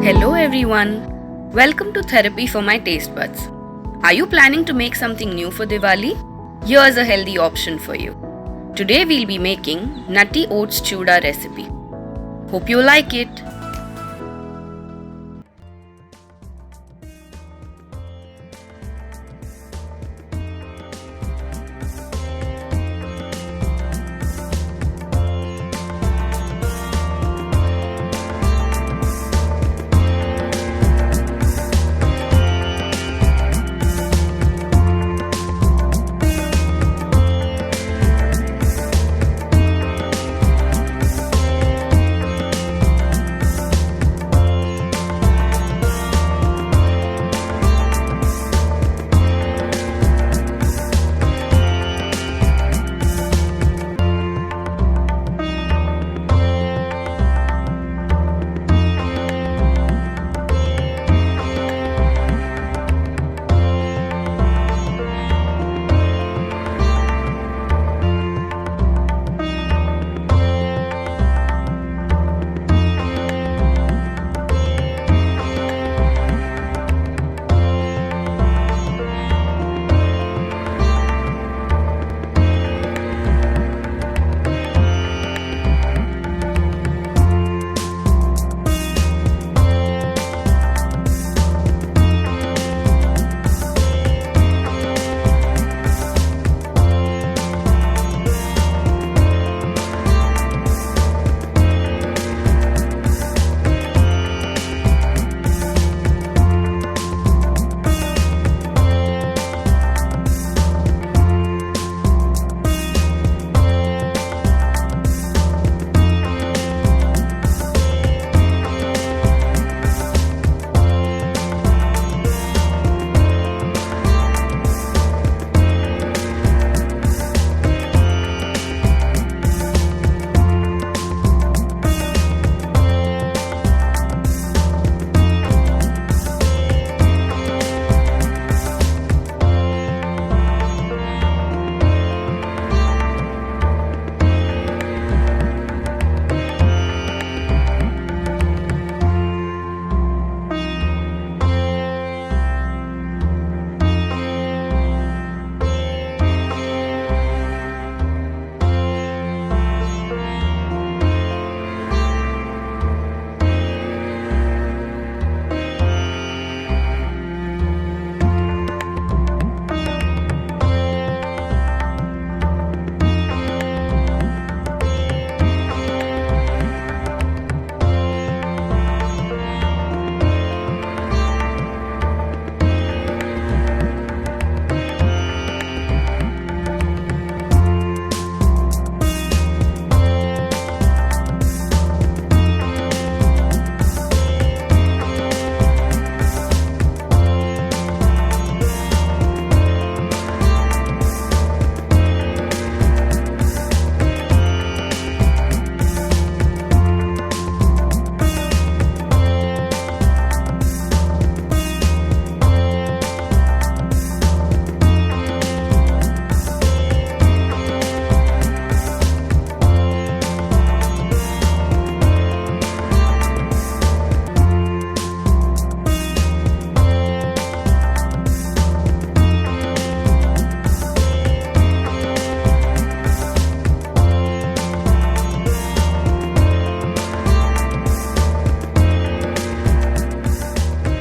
Hello everyone. Welcome to Therapy for My Taste Buds. Are you planning to make something new for Diwali? Here's a healthy option for you. Today we'll be making Nutty Oats Chuda recipe. Hope you like it.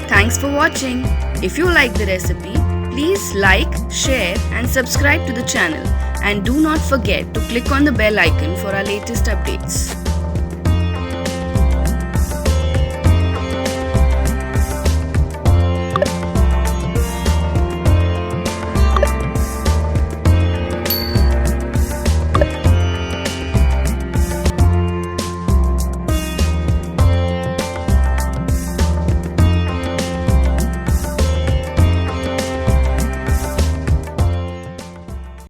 Thanks for watching. If you like the recipe, please like, share and subscribe to the channel, and do not forget to click on the bell icon for our latest updates.